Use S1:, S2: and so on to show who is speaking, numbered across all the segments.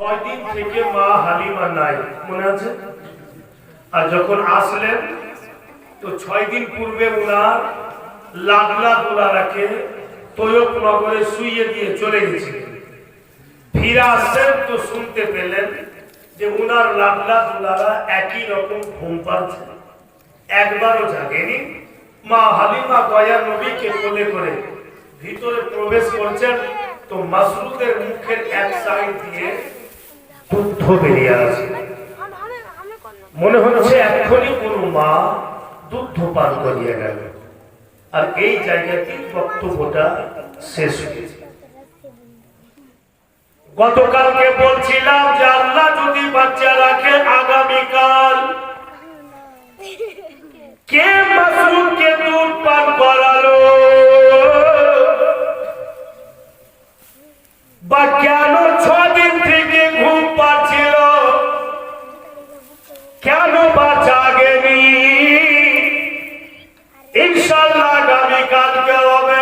S1: কয়দিন থেকে মা হালিমা নাই মনে আছে? আর যখন আসলেন তো 6 দিন পূর্বে উনার লাডলা দুলারাকে তৈয়ব নগরে শুইয়ে দিয়ে চলে গেছিলেন। ফিরে আসলেন তো শুনতে পেলেন যে উনার লাডলা দুলারা একই রকম ঘুম পাচ্ছে, একবারও জাগেনি। মা হালিমা দয়ার নবীকে কোলে করে ভিতরে প্রবেশ করছেন তো মাসরুদের মুখের এক সাইড দিয়ে দুধ বেরিয়ে আসে। মনে হচ্ছে এখনই কোন মা দুধ পান করিয়ে গেল। আর এই জায়গাতে বক্তব্যটা শেষ হয়েছে। গতকালকে বলছিলাম যে আল্লাহ যদি বাচ্চা রাখে আগামীকাল কে মাসরুদকে দুধ পান করালো বা কেন 6 দিন থেকে ঘুম পাচ্ছিল, কেন বা জাগেনি, ইনশাআল্লাহ আগামীকালকে হবে।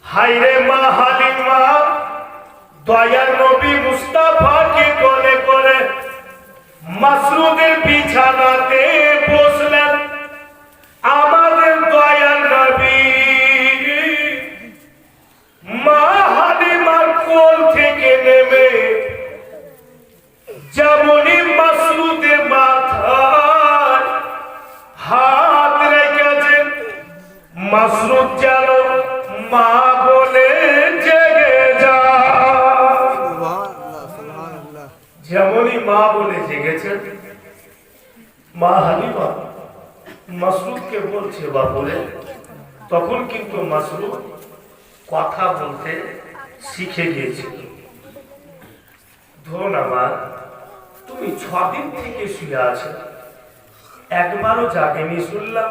S1: হায়রে মা হালিমা দয়ার নবী মুস্তাফাকে কোলে করে মাসরুদের বিছানাতে বসলেন। আমাদের দয়ার নবী মা হালিমার কোল থেকে নেমে যেমনই মাসরুদের মাথায় হাত রেখেছেন, মাসরুদ যেন মা বলে জেগে যায়। যেমনই মা বলে জেগেছেন, মা হালিমা মাসরুদকে বলছে বাবুরে। তখন কিন্তু মাসরুদ কথা বলতে শিখে গিয়েছিল। ধরুন আমার তুমি 6 দিন থেকে শুয়ে আছো, একবারও জাগেনি শুনলাম,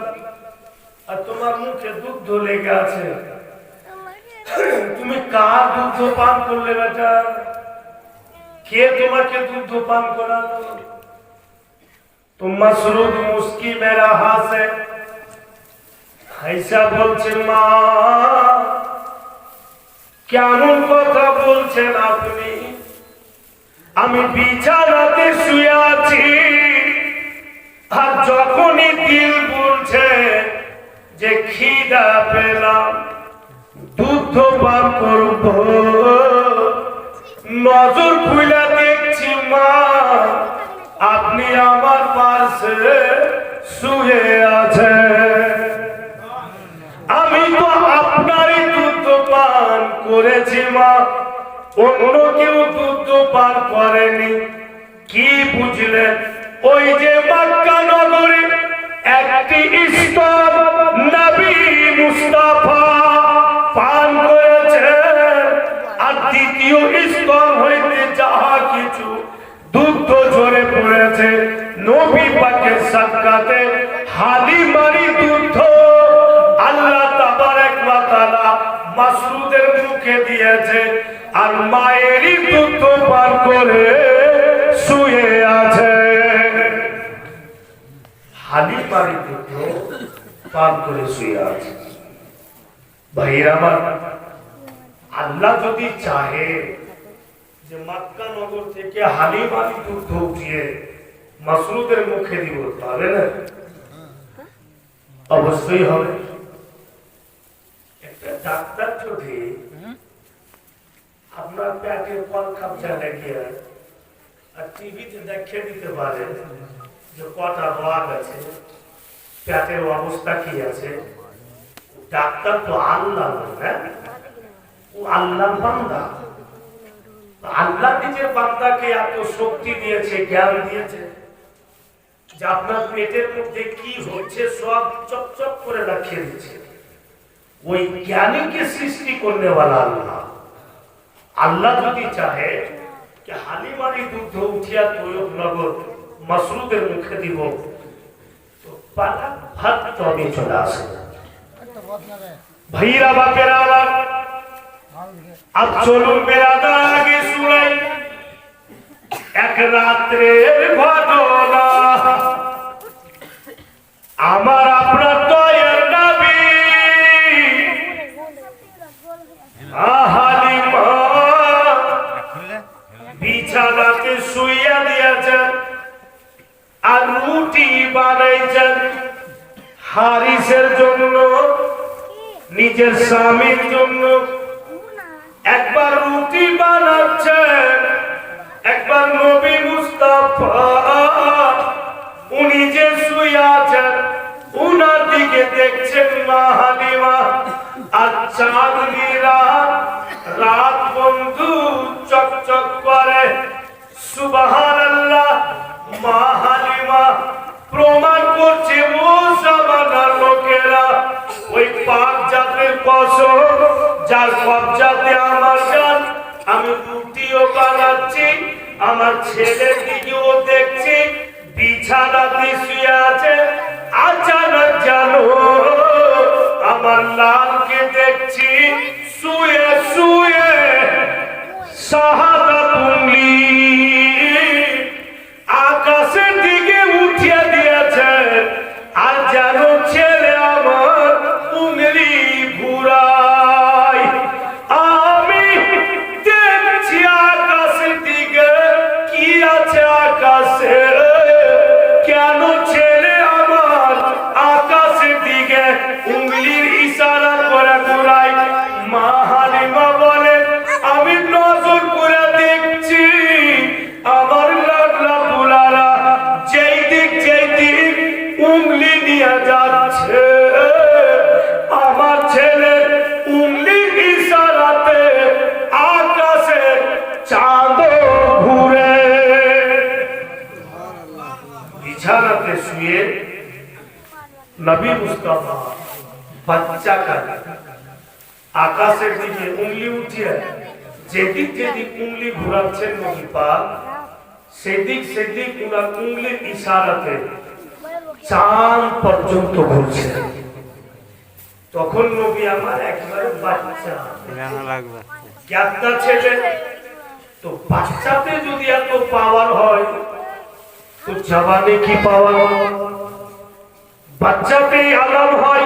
S1: আর তোমার মুখে দুধ লেগে আছে। তুমি কার দুধ পান করলে বেটা? কে তোমাকে দুধ পান করালো? তো মাসরুদ মুস্কি মেরা হাসে হাইসা বলছে মা কেমন কথা বলছেন আপনি? আমি বিছানাতে শুয়ে আছি, আর যখনই দিল বলছে যে খিদা পেলাম দুধ পান করব, নজর খুলে দেখছি মা আপনি আমার পাশে শুয়ে আছেন। আমি তো আপনারই দুধ পান করেছি মা, অন্য কেউ দুধ পান করেনি। কি বুঝলেন? ওই যে মক্কা নগরে একটি স্তর নবী মুস্তাফা পান করেছেন, আর দ্বিতীয় স্তর হইতে যাহা কিছু দুধ ঝরে পড়েছে নবী পাকের সাদকাতে হালিমারি দুধ আল্লাহ তাবারক ওয়া তাআলা মাসরুদের মুখে দিয়েছে, আর মায়েরই দুধ পান করে শুয়ে আছে। হালিমারি দুধ পান করে শুয়ে আছে। ভাইরা আমার, আল্লাহ যদি চাহে যে মক্কা নগর থেকে হালিমারি দুধ উঠিয়ে মাসরুদের মুখে দিব, পাবে না? অবশ্যই হবে। একটা ডাক্তার যদি আপনার পেটে কল কাপড় লাগিয়ে আর টিভিতে দেখে দিতে পারে যে কটা রোগ আছে, পেটের অবস্থা কি আছে, ডাক্তার তো আল্লাহ না, ও আল্লাহর বান্দা। আল্লাহ নিজের বান্দাকে এত শক্তি দিয়েছে, জ্ঞান দিয়েছে যে আপনার পেটের মধ্যে কি হচ্ছে সব চকচক করে রাখিয়ে দিচ্ছে। ওই জ্ঞানীকে সৃষ্টি করনে वाला আল্লাহ। আল্লাহ যদি চাহে যে হালিমারি দুধ উঠিয়া তৈয়ব নগর মাসরুদের মুখে দিব, তো পালা ভাত তবে চলে আসে। ভাইরা বাপেরা আমার, अब চলুন বেরাদার আগে শুনাই এক রাত্রের ঘটনা। আমার আপনার দয়ার নবী হালিমা বিছানাতে শুইয়া দিয়েছেন আর রুটি বানাইছেন হারিসের জন্য, নিজের স্বামীর জন্য। একবার রুটি বানাচ্ছেন, একবার নবী মুস্তাফা উনি যে শুয়ে আছেন উনার দিকে দেখছেন মা হালিমা। আর চাঁদনি রাত বন্ধু চকচক করে। সুবহানাল্লাহ। মা হালিমা প্রমাণ করছে ও জামানার লোকেরা ওই পাক জাতের কসম যার কবজাতে আমার জান। আমি রুটিও বানাচ্ছি, আমার ছেলের দিকেও দেখছি, বিছানাতে শুয়ে আছে। আচানক জানো আমার লালকে দেখছি শুয়ে শুয়ে শাহাদাত উংলি আকাশের দিকে উঠিয়ে দিয়েছে। আর জানো ছেলে আমার উংলি ঘুরায়। আমি দেখছি আকাশের দিকে কি আছে আকাশে, কেন ছেলে আমার আকাশের দিকে উংলির ইশারা করে ঘুরায়। মা হালিমা বলে আমি নজর করে দেখছি আমার লাডলা বুলারা যেই দিক উংলি নিয়ে যাচ্ছে, আমার ছেলের উংলি ইশারাতে আকাশে চাঁদ ঘুরে। বিছানাতে শুয়ে নবী মুস্তাফা বাচ্চা কাঁদে, আকাশের দিকে উংলি উঠিয়ে যেদিক উংলি ঘুরাচ্ছেন নবী পাক সেদিক উনার উংলির ইশারাতে চাঁদ পর্যন্ত ঘুরছে। তখন নবী আমার একবারে বাচ্চা, একটা ছেলে তো বাচ্চাতে যদি এত পাওয়ার হয় তো জওয়ানে কি পাওয়ার, বাচ্চাতেই আলাম হয়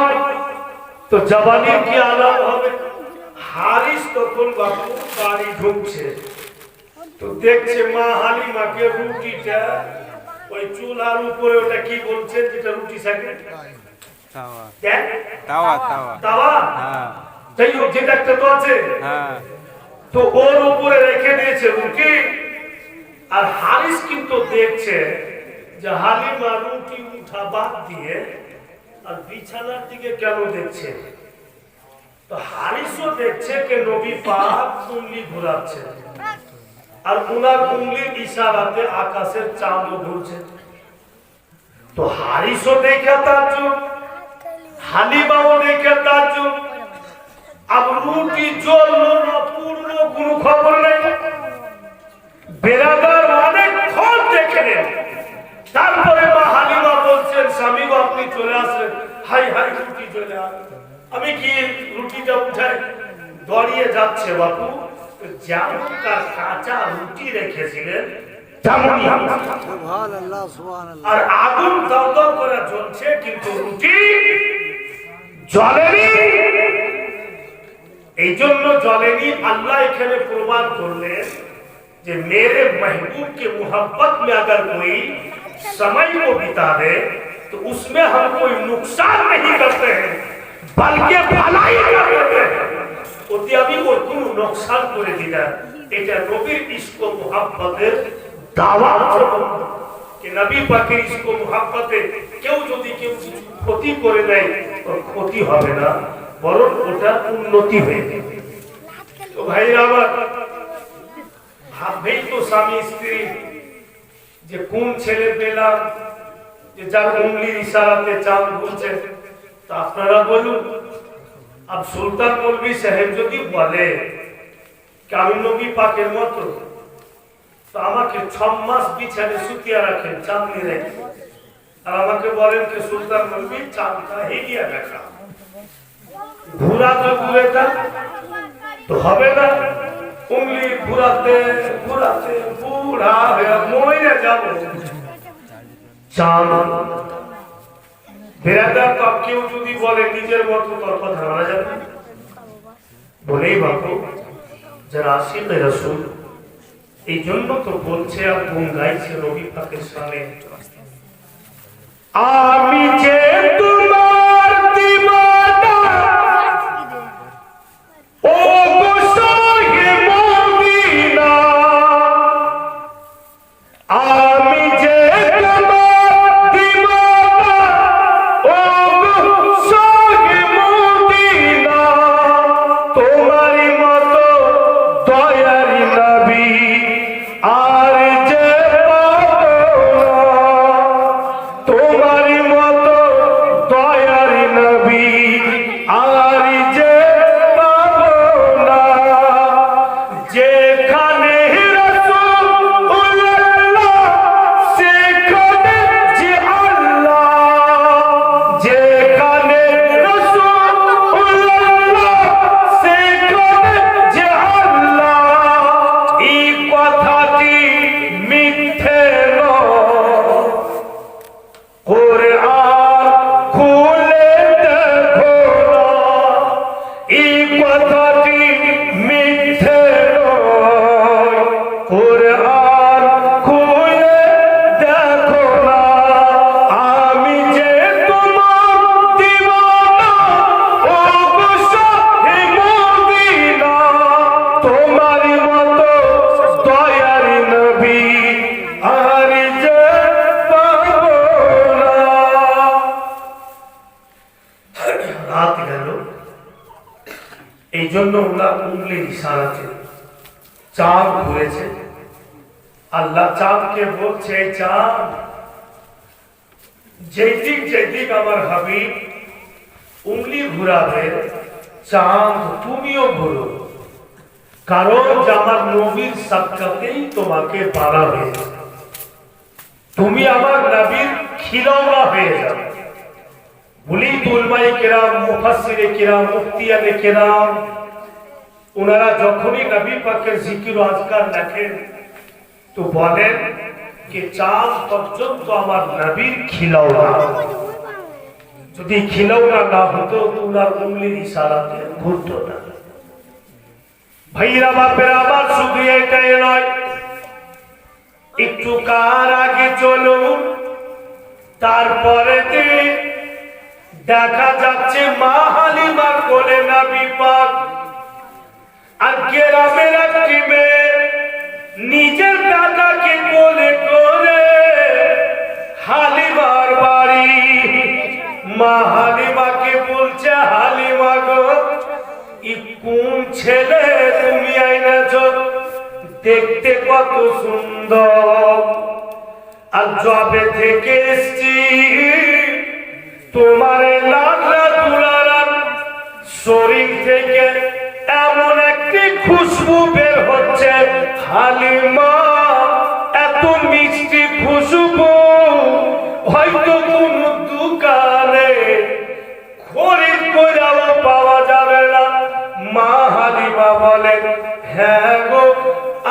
S1: তো জওয়ানির কি আলাম হবে। হারিস তখন বাবু বাড়ি ঢুকছে তো দেখছে মা হালিমাকে রুটিটা ওই চুলার উপরে, ওটা কি বলছে যেটা রুটি থাকে তাওয়া, যাই হোক যেটা একটা তো আছে, তো ওর উপরে রেখে দিয়েছে রুটি। আর হারিস কিন্তু দেখছে যে হালিমা রুটি উঠা বাদ দিয়ে আর বিছানার দিকে কেন দেখছে। তো হারিসও দেখছে কে নবী পাক উংলি ঘুরাচ্ছে আর উনার উংলির ইশারাতে আকাশের চাঁদ ঘুরছে। তো হারিসও দেখে তাজ্জুব, হালিমাও দেখে তাজ্জুব। আর রুটি জ্বললো না পূর্ণ কোনো খবর নেই। বেরাদার অনেকক্ষণ দেখলেন, তারপরে মা হালিমা বলছেন স্বামী গো আপনি চলে আসলেন, হাই হাই রুটি চলে আসলেন। আমি কি রুটিটা উঠাই দড়িয়ে যাচ্ছে বাপু, যেমন তার কাঁচা রুটি রেখেছিলেন তেমনই আর আগুন দগদগ করে জ্বলছে কিন্তু রুটি জ্বলেনি। এই জন্য জ্বলেনি। আল্লাহ এখানে প্রমাণ করলেন যে मेरे महबूब के मोहब्बत में अगर कोई समय को बिता दे तो उसमें हम कोई नुकसान नहीं करते हैं बल्कि भलाई करते हैं। ওতে আমি ওর কোনো নুকসান করে দিই না। এটা নবীর ইশক ও মোহাব্বতের দাওয়াত कि नबी पाकेर इश्क ও মোহাব্বতে কেউ যদি কেউ ক্ষতি করে দেয় ওর ক্ষতি হবে না, বরং ওটা উন্নতি হয়ে যাবে। তো ভাই আমার ভাববেই তো স্বামী স্ত্রী যে কোন ছেলে পেলাম যে যার উংলির ইশারাতে চাঁদ ঘুরছে। তো আপনারা বলুন, अब সুলতান মৌলভী সাহেব যদি বলে আমি নবী পাকের মতো, তো আমাকে 6 মাস বিছানে শুকিয়ে রাখেন চাঁদনি রেখে, আর আমাকে বলেন যে সুলতান মৌলভী চাঁদটা হিলিয়া দেখা ঘুরা তো ঘুরেটা তো হবে না। উংলি ঘুরাতে ঘুরাতে বুড়া হয়ে মরে যাব। চাঁদ বেরাদার তো কেউ যদি বলে নিজের মতো তোর কথা মানা যাবে বলেই বাপু যারা আশিক রাসূল এই জন্য তো বলছে আর গুণ গাইছে নবী পাকের সামনে, আমি যে তোমার দিওয়ানা ও গো শাহে মদিনা, আমি যে তোমার দিওয়ানা ও গো শাহে মদিনা, তোমারই মতো দয়ারি নবী আর যে পাবো না, তোমারই মতো দয়ারি নবী আর যে পাবো না, যেখানে রাসূলুল্লাহ সেখানে যে আল্লাহ, যেখানে রাসূলুল্লাহ সেখানে যে আল্লাহ, এই কথাটি মিথ্যে নয়, কোরআন খুলে দেখো না, এই কথাটি মিথ্যে নয়, কোরআন খুলে দেখো না, আমি যে তোমার দিওয়ানা ও গো শাহে মদিনা, তোমারই মতো দয়ারি নবী আর যে পাবো না। রাত গেল, এই জন্য ওনার উঙ্গলির ইশারাতে চাঁদ ঘুরেছে। আল্লাহ চাঁদকে বলছে, চাঁদ যেদিক আমার হাবিব উঙ্গলি ঘুরাবে, চাঁদ তুমিও ঘুরো, কারণ আমার নবীর সাক্ষাতেই তোমাকে বাড়াবে, তুমি আমার নবীর খিলৌনা হয়ে যাবে। বলি উলামায়ে কেরাম, মুফাসসিরে কেরাম, মুফতিয়ানে কেরাম, ওনারা যখনই নবী পাকের জিকির ও আজকার লেখেন তো বলেন যে চাঁদ পর্যন্ত আমার নবীর খিলৌনা, যদি খিলৌনা না হতো তো ওনার উঙ্গলির ইশারাতে ঘুরতো না। ভাইরা বাপেরা আমার শুধু এটাই নয়, একটু কার আগে চলুন, তারপরে দেখা যাচ্ছে মা হালিমার কোলে নবী পাক, আর গ্রামের একটি মেয়ে নিজের দাদাকে কোলে করে হালিমার বাড়ি। মা হালিমাকে বলছে, হালিমা গো, কোন ছেলে তুমি আইনাছো, দেখতে কত সুন্দর, আর জবে থেকে এসছি তোমার লাডলা দুলার শরীর থেকে এমন একটি খুশবু বের হচ্ছে, হালিমা এত মিষ্টি খুশবু হয়তো কোন দোকানে খরিদ করেও পাওয়া যাবে না। মা হালিমা বলেন, হ্যাঁ গো,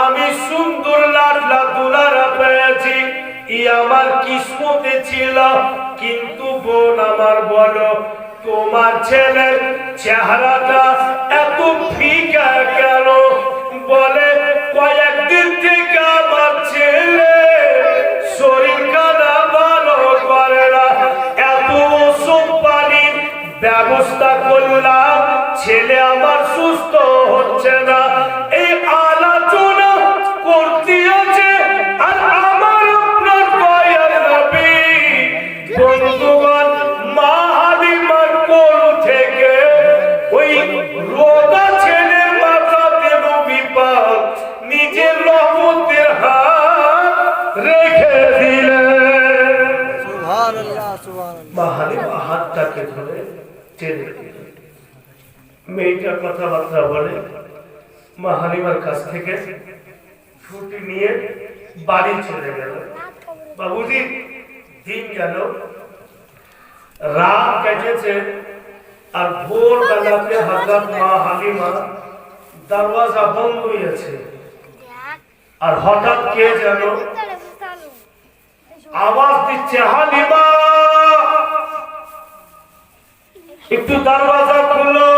S1: আমি সুন্দর লাডলা দুলারা পেয়েছি, ই আমার কিসমতে ছিল, কিন্তু বোন আমার বলো, তোমার ছেলের চেহারাটা এত ফিকা কেন? বলে, কয়েকদিন থেকে আমার ছেলে শরীর খানা ভালো করে না, এত ওষুধ পানির ব্যবস্থা করলাম, ছেলে আমার সুস্থ হচ্ছে না। এই আলোচনা করতে আছে আর আমার আপনার দয়ার নবী বন্ধুগণ মা হালিমার কোল থেকে ওই রোগা ছেলের মাথাতে নবী পাক নিজের রহমতের হাত রেখে দিলেন।
S2: সুবহানাল্লাহ, সুবহানাল্লাহ।
S1: মা হালিমা হাতটাকে ধরে টেনে দিলেন। মেয়েটা কথাবার্তা বলে, মা হালিমার কাছ থেকে ছুটি নিয়ে বাড়ি চলে গেল। বাবুজি, দিন গেল, রাত কেটেছে, আর ভোর বেলাতে হযরত মা হালিমা দরওয়াজা বন্ধ হয়েছে, আর হঠাৎ কে যেন আওয়াজ দিচ্ছে, হালিমা একটু দরওয়াজা খুলো।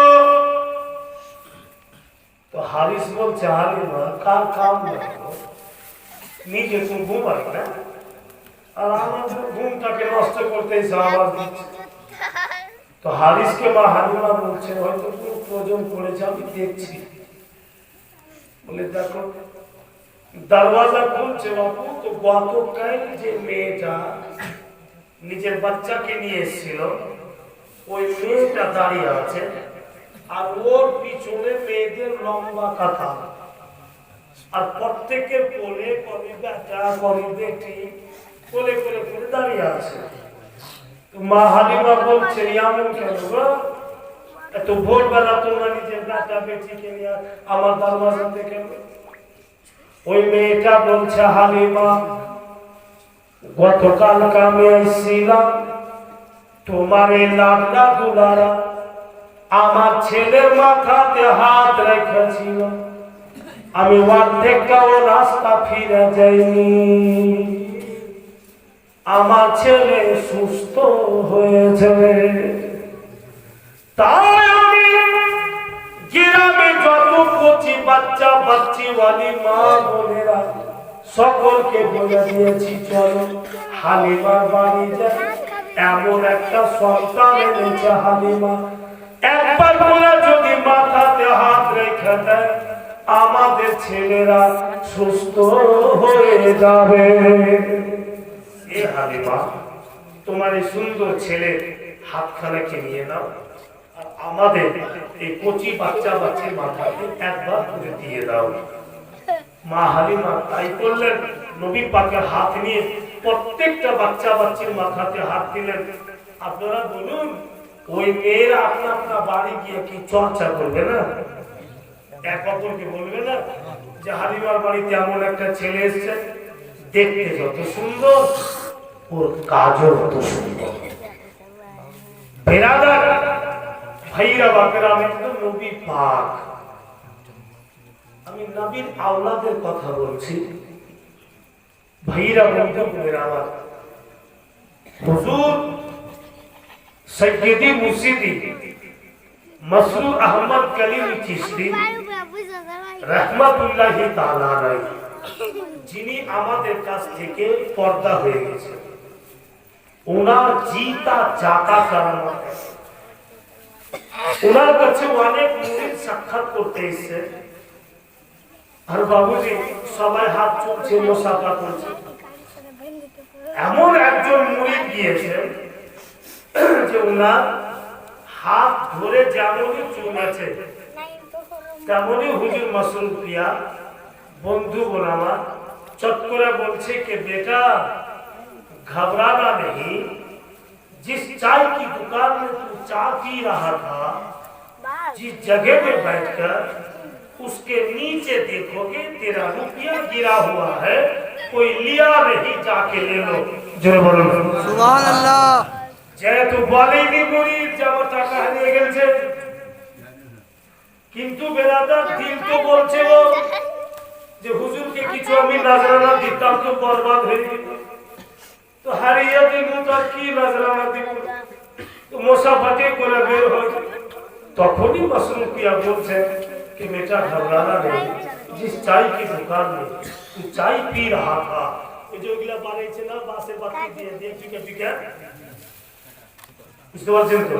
S1: তো হারিস বলছে, হালিমা কার কাম দেখো, নিজে তো ঘুমাই না, আর আমাদের ঘুমটাকে নষ্ট করতে এসে আওয়াজ দিচ্ছে। তো হারিসকে মা হালিমা বলছে হয়তো কোনো প্রয়োজন পড়েছে, আমি দেখছি। বলে দেখো, দরওয়াজা খুলছে বাবু, তো গতকাল যে মেয়েটা নিজের বাচ্চাকে নিয়ে এসেছিল ওই মেয়েটা দাঁড়িয়ে আছে, আর ওর পিছনে মেয়েদের লম্বা কাতার, আর প্রত্যেকের কোলে কবি বেটা কবি বেটি কোলে করে করে দাঁড়িয়ে আছে। তো মা হালিমা বলছে এমন কেন গো, এত ভোরবেলা তোমরা নিজের বেটা বেটিকে নিয়ে আমার দরওয়াজাতে কেন? ওই মেয়েটা বলছে হালিমা, গতকাল আমি এসেছিলাম, তোমার এই লাডলা দুলারা আমার ছেলের মাথাতে হাত রেখেছিল, আমি অর্ধেকটাও রাস্তা ফিরে যাইনি, আমার ছেলে সুস্থ হয়েছে। তাই আমি গ্রামে যত কচি বাচ্চা বাচ্চিওয়ালি মা বোনেরা সকলকে বলে দিয়েছি, চলো হালিমার বাড়ি যাই, এমন একটা সন্তান এনেছে হালিমা, একবার বলে যদি মাথাতে হাত রেখে দেয় আমাদের ছেলেরা সুস্থ হয়ে যাবে। এ হালিমা, তোমার এই সুন্দর ছেলে হাতখানাকে নিয়ে নাও, আর আমাদের এই কচি বাচ্চা বাচ্চির মাথাতে একবার করে দিয়ে দাও। মা হালিমা তাই করলেন, নবী পাকের হাত নিয়ে প্রত্যেকটা বাচ্চা বাচ্চির মাথাতে হাত দিলেন। আপনারা বলুন, ওই মেয়েরা আপনা আপনা বাড়ি গিয়ে কি চর্চা করবে না? এক অপরকে বলবে না যে হালিমার বাড়িতে এমন একটা ছেলে এসছে, দেখতে যত সুন্দর ওর কাজও তত সুন্দর। বেরাদার ভাইরা বাপেরা, আমি তো নবী পাক, আমি নবীর আওলাদের কথা বলছি। ভাইরা বন্ধু বোনেরা আমার, হুজুর সৈয়দি মুর্শিদি মসরুর আহমদ কলিমি চিশতি রহমাতুল্লাহি তাআলা আলাইহি, যিনি আমাদের কাছ থেকে পর্দা হয়ে গেছে, ওনার জিতা জাতা কারামত, ওনার কাছে অনেক মুরিদ সাক্ষাৎ করতে এসেছে। আর বাবুজি সবাই হাত চলছে, মুসাফা করছে। এমন একজন মুরিদ গিয়েছেন যে ওনার হাত ধরে যেমনই চুমেছে তেমনই হুজুর মাসরুফ প্রিয়া বন্ধু বোনামা चट করে বলছে कि बेटा घबराना नहीं, जिस चाय की दुकान में तू चाय पी रहा था, जिस जगह पे बैठकर उसके नीचे देखोगे तेरा रुपया गिरा हुआ है, कोई लिया नहीं, जाके ले लो। जय बोलो
S2: सुभान अल्लाह।
S1: जय तो बोलेगी मुरीद जब टाका हारिए गेছে, কিন্তু বেরাদার দিল তো বলছে ও যে হুজুরকে কিছু আমি নজরানা দিতাম তো বরবাদ হয়ে যেত, তো হারিয়ে দিল তো কি নজরানা দিব, তো মুসাফাতে করে বের হয়। তখনই মাসরুফ পিয়া বলছে कि बेटा घबराना नहीं, जिस चाय की दुकान में तू चाय पी रहा था, वो जो गिला बानाইছে না বাসে বাতি দিয়ে দিয়ে পিকে পিকে, বুঝতে পারছেন তো?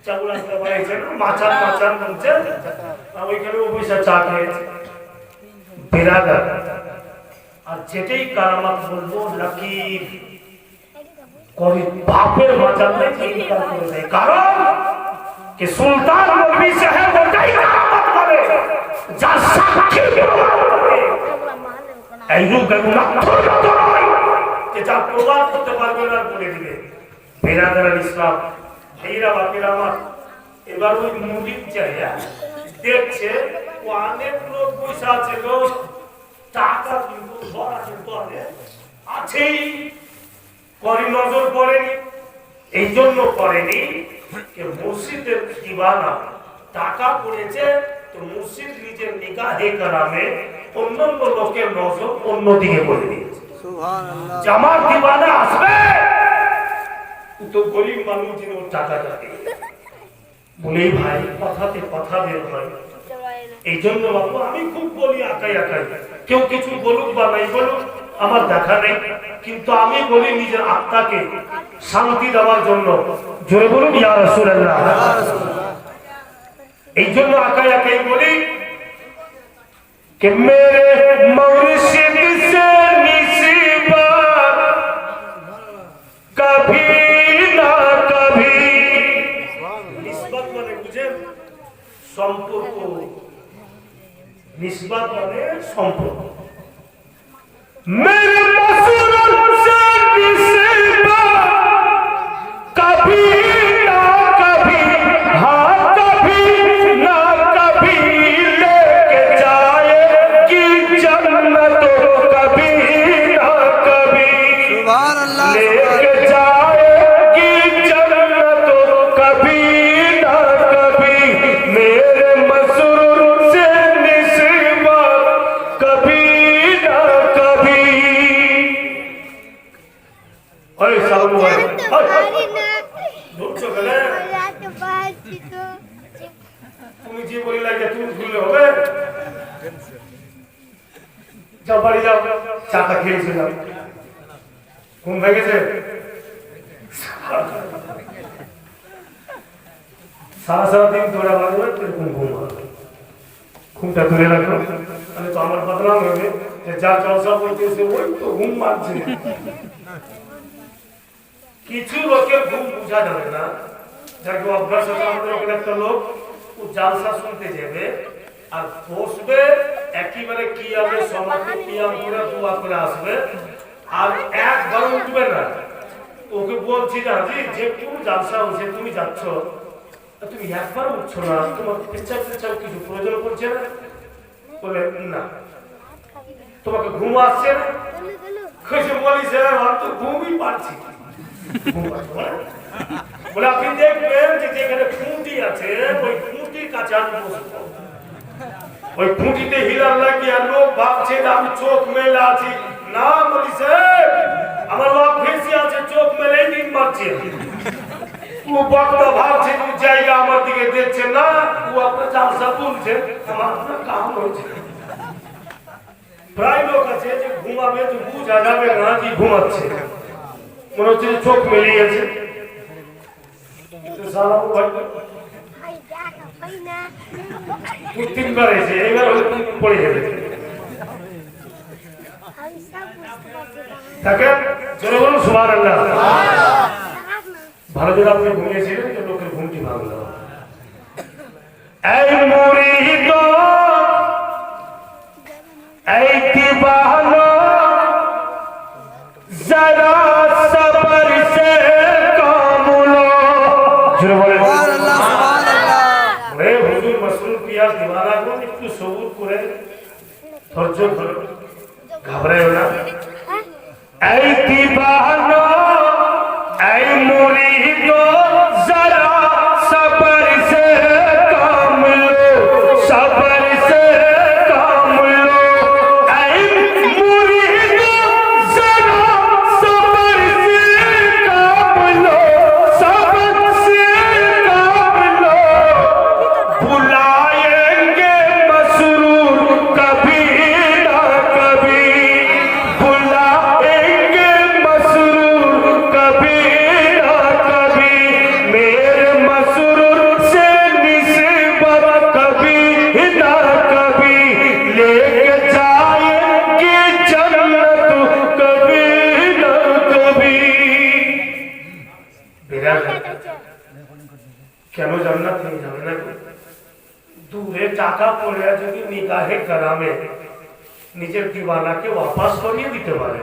S1: চাগুলা করে বানাইছে না, মাচার মাচার বলছে, আর ওইখানে ও পয়সা চা খেয়েছে। বেরাদার, আর যেটাই কারামাত বলবো লাকির করে বাপের মাচার নাই চিন্তা করে দেয়, কারণ कि सुल्तान मौलवी साहब ওটাই কারামাত করে যা সাক্ষী এইরূপ বেগুনা তো নয় যে যা প্রমাণ করতে পারবে না বলে দিবে। বেরাদার ইসলাম ভাইরা বাপেরা আমার, এবার ওই মুরিদ চাইয়া দেখছে ও অনেক লোক পয়সা আছে, লোক টাকা কিন্তু ভরা কিন্তু আছেই, করি নজর পড়েনি, এই জন্য করেনি যে মসজিদের দিবানা টাকা পড়েছে, তো মসজিদ নিজের নিগাহে কারামে অন্যান্য লোকের নজর অন্যদিকে করে দিয়েছে।
S2: সুবহানাল্লাহ।
S1: জামার দিবানা আসবে তো গরিব মানুষ যিনি টাকা যাবে বলেই ভাই কথাতে কথা বের হয়। এই জন্য বাবু আমি খুব বলি আকাই আকাই, কেউ কিছু বলুক বা নাই বলুক আমার দেখা নেই, কিন্তু আমি বলি নিজের আত্মাকে শান্তি দেওয়ার জন্য। জোরে বলুন ইয়া রাসূলুল্লাহ। এই জন্য আকাই আকাই বলি कि मेरे मुर्शिद से निस्बत कभी ना कभी, निस्बत माने बुझेन সম্পর্ক, निस्बत माने সম্পর্ক। मेरे मसूल से निस्बत कभी ना कभी, हाँ कभी ना कभी लेके जाए कि जन्नत कभी ना कभी,
S2: सुभान अल्लाह
S1: लेके जाए कि जन्नत कभी ना कभी, मेरे मसूल से निस्बत कभी ना कभी। ओए सालू भाई, ঢুকছো গেলে তুমি যে বলি লাগে তুমি ভুললে হবে। যাও বাড়ি যাও, চাটা খেয়েছে যাও, ঘুম ভেঙে গেছে। সারা দিন তোরা বাজবে এরকম ঘুম হবে, ঘুমটা ধরে রাখো, তাহলে তো আমার বদনাম হবে যে যা জলসা বলতেছে ওই তো ঘুম মারছে। কিছু লোকের ঘুম বোঝা যাবে না, যাকে অভ্যাস আছে। আমাদের ওখানে একটা লোক ও জালসা শুনতে যাবে আর বসবে একেবারে কিয়ামে সমাধি কিয়াম করে দোয়া করে আসবে আর একবার উঠবে না। ওকে বলছি না জি যে তুমি জালসা হচ্ছে তুমি যাচ্ছ, তুমি একবার উঠছো না, তোমার পেচ্ছাপ পেচ্ছাপ কিছু প্রয়োজন পড়ছে না? বলে না। তোমাকে ঘুম আসছে না? বলিস আমার তো ঘুমই পাচ্ছি। বলে আপনি দেখবেন যে যেখানে খুঁটি আছে ওই খুঁটির কাছে আমি বসবো, ওই খুঁটিতে হিলার লাগিয়ে লোক ভাবছে আমি চোখ মেলে আছি। না বলিস আমার অভ্যেসই আছে চোখ মেলে দিন মারছে। ও বক্তা ভাবছে ও জায়গা আমার দিকে দেখছে না, ও আপনার জালসা তুলছে, আমার আপনার কাম হয়েছে। প্রায় লোক আছে যে ঘুমাবে তো বুঝা যাবে না কি ঘুমাচ্ছে, মনে হচ্ছে চোখ মেলে গেছে। তিনবার এসে এবার পড়ে যাবে তাকে চলে বলুন সুবহানাল্লাহ। ভালো করে আপনি ঘুমিয়েছিলেন যে লোকের ঘুমটি ভাঙলো। এই মুরিদ এই দিবানা जरा सबर से काम लो। सुभान
S2: अल्लाह सुभान अल्लाह।
S1: रे हुजूर मसरूर पिया दीवाना को একটু সবুর করে ধৈর্য ধরো, ঘাবড়ায়ো না। এই দিবানা এই মুরিদ जरा सबर से काम लो, सबर से काम लो। এই মুরিদ কেন জান্নাত নিয়ে যাবে না? দূরে টাকা পড়ে যদি নিগাহে কারামে নিজের দিওয়ানাকে ওয়াপাস করিয়ে দিতে পারে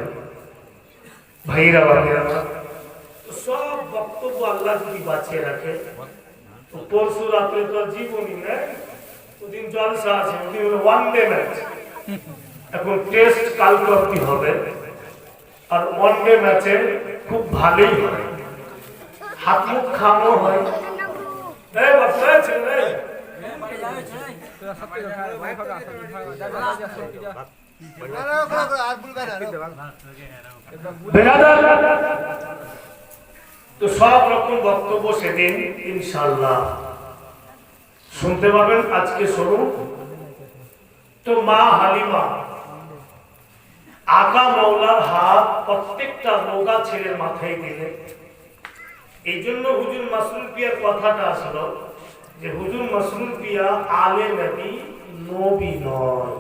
S1: ভাইরা বাবারা, সব বক্তব্য আল্লাহ যদি বাঁচিয়ে রাখে তো পরশু রাত্রে তো জীবনই নেই, ওদিন জলসা আছে, ওদিন হলো ওয়ান ডে ম্যাচ। এখন টেস্ট কাল করতে হবে আর ওয়ান ডে ম্যাচে খুব ভালোই হয়, হাত মুখ খামো হয়। তো সব রকম বক্তব্য সেদিন ইনশাআল্লাহ শুনতে পাবেন। আজকে শুনুন তো মা হালিমা আকা মৌলার হাত প্রত্যেকটা রোগা ছেলের মাথায় দিলেন। এই জন্য হুজুর মাসরুর পিয়ার কথাটা আসলো যে হুজুর মাসরুর পিয়া আলে নবী, নবী নয়।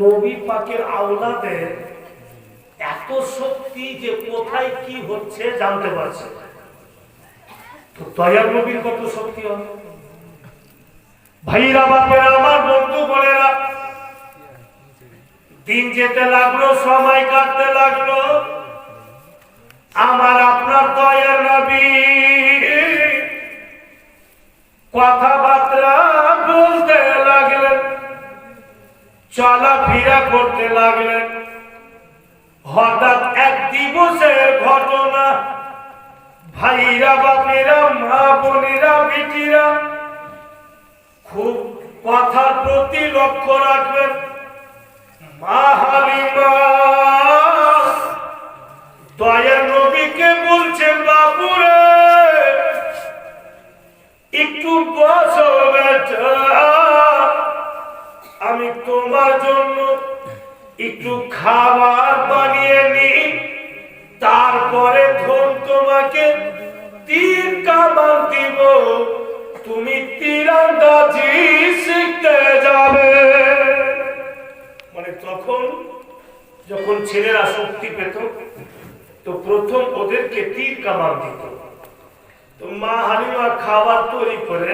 S1: নবী পাকের আওলাদের এত শক্তি যে কোথায় কি হচ্ছে জানতে পারছে। তো দয়ার নবীর কত শক্তি হবে। ভাইরা বাপেরা, আমার বন্ধু বোনেরা, দিন যেতে লাগলো, সময় কাটতে লাগলো, আমার আপনার দয়ার নবী কথাবার্তা বলতে লাগলেন, চলাফেরা করতে লাগলেন। হঠাৎ এক দিবসের ঘটনা, ভাইরা বাপেরা, মা বোনেরা, বেটিরা, খুব কথার প্রতি লক্ষ্য রাখবেন। মা হালিমা দয়ার নবীকে বলছেন, বাপুরে একটু বসো বেটা, আমি তোমার জন্য একটু খাবার বানিয়ে নি, তারপরে ধন তোমাকে তীর কামান দিব, তুমি তীরন্দাজি শিখতে যাবে। মানে তখন যখন ছেলেরা শক্তি পেত তো প্রথম ওদেরকে তীর কামান দিত। তো মা হালিমা খাবার তৈরি করে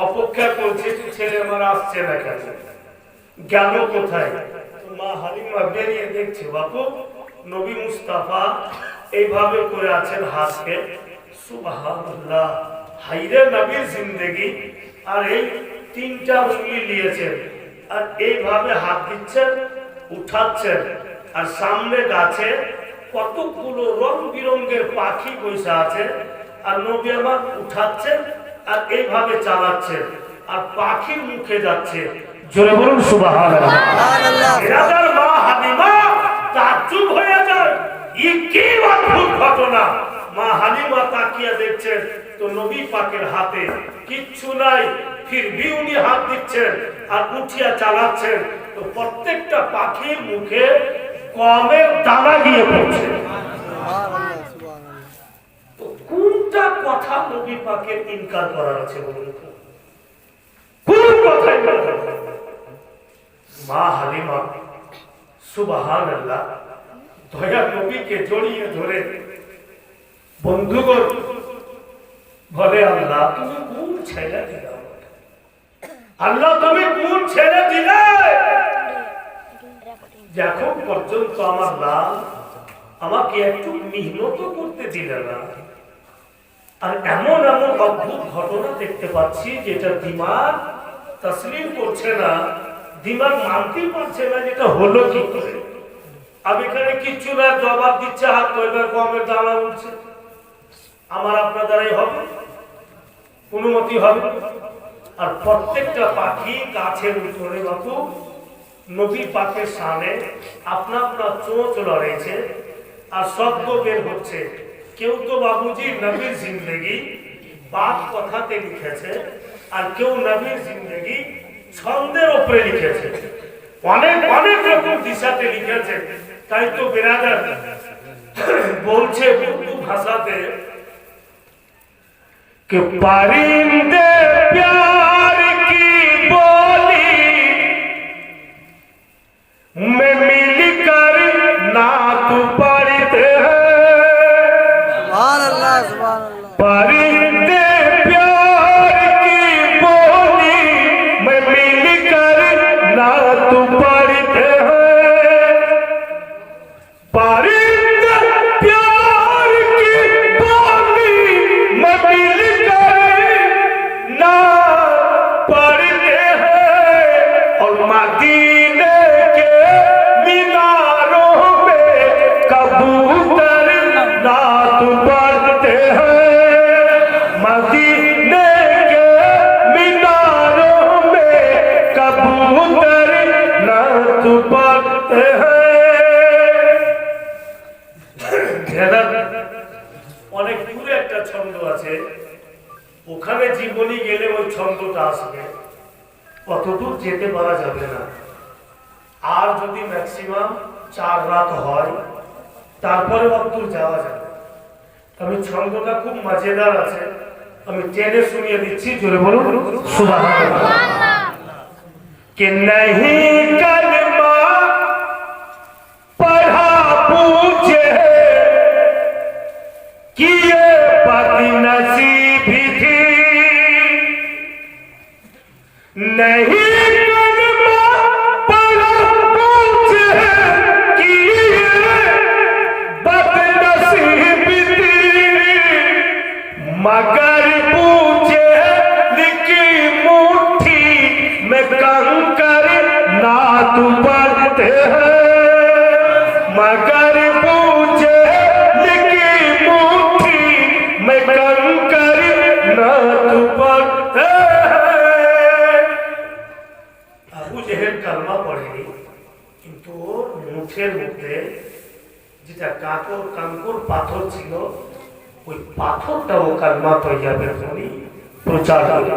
S1: অপেক্ষা করছে যে ছেলে আমার আসছে না, কেন গেল কোথায়। তো মা হালিমা বেরিয়ে দেখছে, বাপু নবী মুস্তাফা এইভাবে করে আছেন হাসকে। সুবহানাল্লাহ, হাইরে নবীর জিন্দেগি। আর এই তিনটা উঙ্গলি নিয়েছেন আর এইভাবে হাত দিচ্ছেন, উঠাচ্ছেন, আর সামনে গাছে কতগুলো রং বিরঙ্গের পাখি বসে আছে, আর নবী আমার উঠাচ্ছেন আর এইভাবে চালাচ্ছেন, আর পাখির মুখে যাচ্ছে। জোরে বলুন সুবহানাল্লাহ। এরাদার মা হালিমা তাজ্জুব হয়ে যায়, এই কি অদ্ভুত ঘটনা। মা হালিমা তাকিয়ে দেখছেন তো নবী পাকের হাতে কিচ্ছু নাই, ফিরবি উনি হাত দিচ্ছেন আর উঠিয়া চালাচ্ছেন। তো প্রত্যেকটা পাখির মুখে কমের দানা গিয়ে পড়ছে। তো কোনটা কথা নবী পাকের ইনকার করার আছে বলুন তো? কোন কথাই না। মা হালিমা সুবহানাল্লাহ দয়ার নবীকে জড়িয়ে ধরে বন্ধুগণ বলে, আল্লাহ তুমি কোন ছেলে দিলে, আল্লাহ তুমি কোন ছেলে দিলে, এখন পর্যন্ত আমার লাল আমাকে একটু মেহনত করতে দিলে না। আর এমন এমন অদ্ভুত ঘটনা দেখতে পাচ্ছি যেটা দিমাগ তসলিম করছে না, দিমাগ মানতে পারছে না, যেটা হলো কি করে। আমি এখানে কিচ্ছু না, জবাব দিচ্ছে, হাত কয়বার কমের দানা উঠছে। আমার আপনার দ্বারাই হবে, অনুমতি হবে। আর প্রত্যেকটা পাখি গাছের উপরে বাপু নবী পাকের সামনে আপনা আপনা চোঁচ লড়েছে আর শব্দ বের হচ্ছে। কেউ তো বাবুজি নবীর জিন্দগি বাদ কথাতে লিখেছে, আর কেউ নবীর জিন্দগি ছন্দের উপরে লিখেছে, অনেক অনেক রকম দিশাতে লিখেছে। তাই তো বেরাদার বলছে উর্দু ভাষাতে कि परिंदे प्यार की बोली में मिलकर नात पढ़ते हैं। परिंदे प्यार की बोली में मिलकर नात पढ़ते हैं। परिंदे प्यार की बोली में पढ़ते हैं और मदीने के मीनारों में कबूतर नात पढ़ते हैं। मदीने के मीनारों में कबूतर नात पढ़ते हैं। অনেক দূরে একটা ছন্দ আছে, ওখানে জীবনী গেলে ওই ছন্দটা আসবে। অতদূর যেতে পারা যাবে না। আর যদি ম্যাক্সিমাম 4 রাত হয় তারপরে অতদূর যাওয়া যাবে। আমি ছন্দটা খুব মজাদার আছে, আমি টেনে শুনিয়ে দিচ্ছি, জোরে বলুন সুবহানাল্লাহ। कि नहीं कलमा पढ़ा पूछे कि ये बदनसीबी थी, नहीं कलमा पढ़ा पूछे कि ये बदनसीबी थी, मगर पूछे लिखी मुट्ठी में कंकर ना तू पढ़ते हैं, मगर पूछे लिखी मुट्ठी में कंकर ना तू पढ़ते हैं। আবু জেহেল কালমা পড়েনি, কিন্তু ওর মুখের মধ্যে যেটা কাঙ্কুর পাথর ছিল, ওই পাথরটাও কালমা তৈয়াবের প্রচার করে।